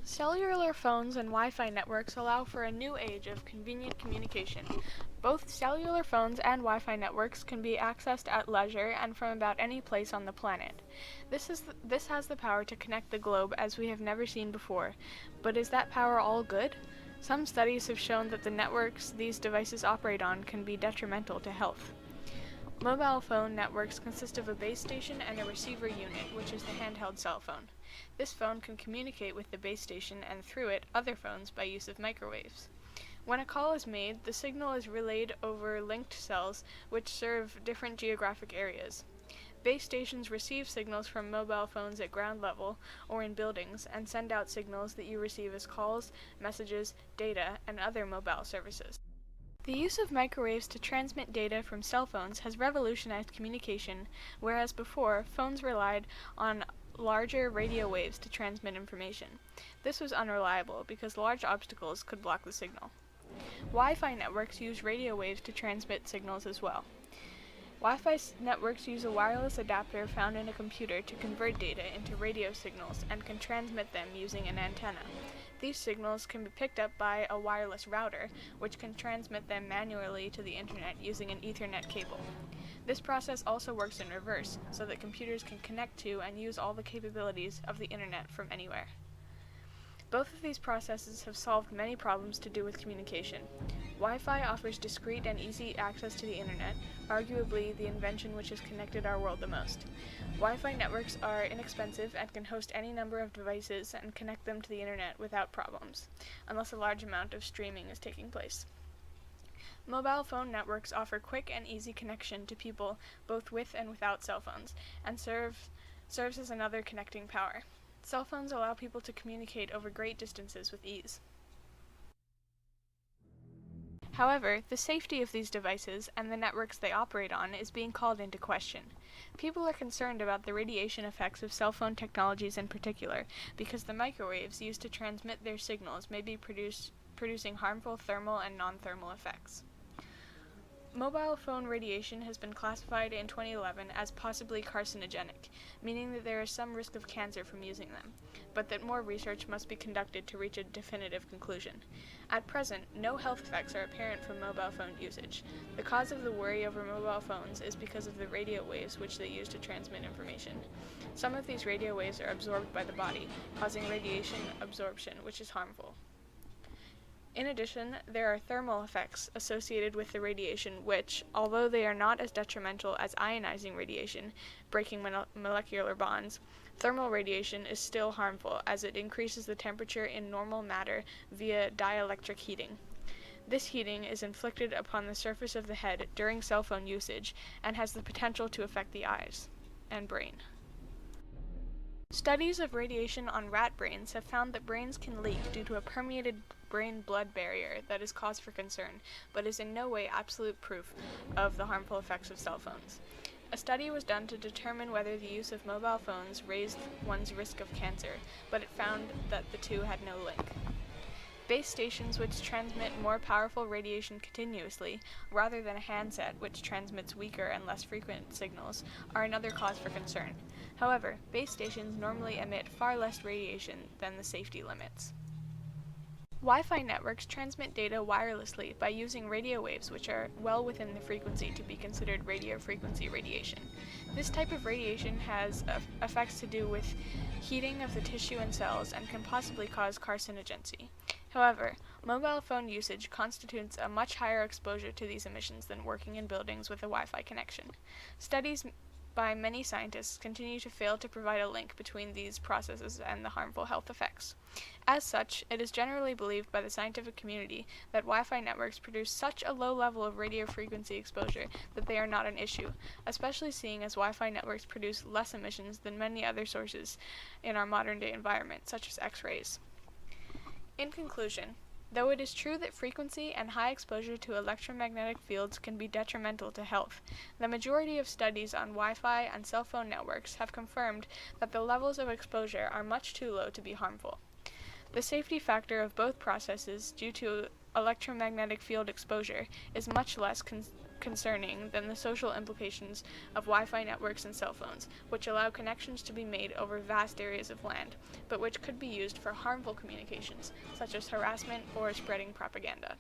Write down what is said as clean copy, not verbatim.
Cellular phones and Wi-Fi networks allow for a new age of convenient communication. Both cellular phones and Wi-Fi networks can be accessed at leisure and from about any place on the planet. This has the power to connect the globe as we have never seen before. But is that power all good? Some studies have shown that the networks these devices operate on can be detrimental to health. Mobile phone networks consist of a base station and a receiver unit, which is the handheld cell phone. This phone can communicate with the base station and through it other phones by use of microwaves. When a call is made, the signal is relayed over linked cells which serve different geographic areas. Base stations receive signals from mobile phones at ground level or in buildings and send out signals that you receive as calls, messages, data, and other mobile services. The use of microwaves to transmit data from cell phones has revolutionized communication, whereas before, phones relied on larger radio waves to transmit information. This was unreliable because large obstacles could block the signal. Wi-Fi networks use radio waves to transmit signals as well. Wi-Fi networks use a wireless adapter found in a computer to convert data into radio signals and can transmit them using an antenna. These signals can be picked up by a wireless router, which can transmit them manually to the internet using an Ethernet cable. This process also works in reverse, so that computers can connect to and use all the capabilities of the internet from anywhere. Both of these processes have solved many problems to do with communication. Wi-Fi offers discrete and easy access to the internet, arguably the invention which has connected our world the most. Wi-Fi networks are inexpensive and can host any number of devices and connect them to the internet without problems, unless a large amount of streaming is taking place. Mobile phone networks offer quick and easy connection to people both with and without cell phones, and serves as another connecting power. Cell phones allow people to communicate over great distances with ease. However, the safety of these devices and the networks they operate on is being called into question. People are concerned about the radiation effects of cell phone technologies in particular, because the microwaves used to transmit their signals may be producing harmful thermal and non-thermal effects. Mobile phone radiation has been classified in 2011 as possibly carcinogenic, meaning that there is some risk of cancer from using them, but that more research must be conducted to reach a definitive conclusion. At present, no health effects are apparent from mobile phone usage. The cause of the worry over mobile phones is because of the radio waves which they use to transmit information. Some of these radio waves are absorbed by the body, causing radiation absorption, which is harmful. In addition, there are thermal effects associated with the radiation which, although they are not as detrimental as ionizing radiation, breaking molecular bonds, thermal radiation is still harmful as it increases the temperature in normal matter via dielectric heating. This heating is inflicted upon the surface of the head during cell phone usage and has the potential to affect the eyes and brain. Studies of radiation on rat brains have found that brains can leak due to a permeated brain-blood barrier that is cause for concern, but is in no way absolute proof of the harmful effects of cell phones. A study was done to determine whether the use of mobile phones raised one's risk of cancer, but it found that the two had no link. Base stations which transmit more powerful radiation continuously, rather than a handset which transmits weaker and less frequent signals, are another cause for concern. However, base stations normally emit far less radiation than the safety limits. Wi-Fi networks transmit data wirelessly by using radio waves which are well within the frequency to be considered radio frequency radiation. This type of radiation has effects to do with heating of the tissue and cells and can possibly cause carcinogency. However, mobile phone usage constitutes a much higher exposure to these emissions than working in buildings with a Wi-Fi connection. Studies by many scientists continue to fail to provide a link between these processes and the harmful health effects. As such, it is generally believed by the scientific community that Wi-Fi networks produce such a low level of radio frequency exposure that they are not an issue, especially seeing as Wi-Fi networks produce less emissions than many other sources in our modern-day environment, such as X-rays. In conclusion, though it is true that frequency and high exposure to electromagnetic fields can be detrimental to health, the majority of studies on Wi-Fi and cell phone networks have confirmed that the levels of exposure are much too low to be harmful. The safety factor of both processes due to electromagnetic field exposure is much less concerning than the social implications of Wi-Fi networks and cell phones, which allow connections to be made over vast areas of land, but which could be used for harmful communications, such as harassment or spreading propaganda.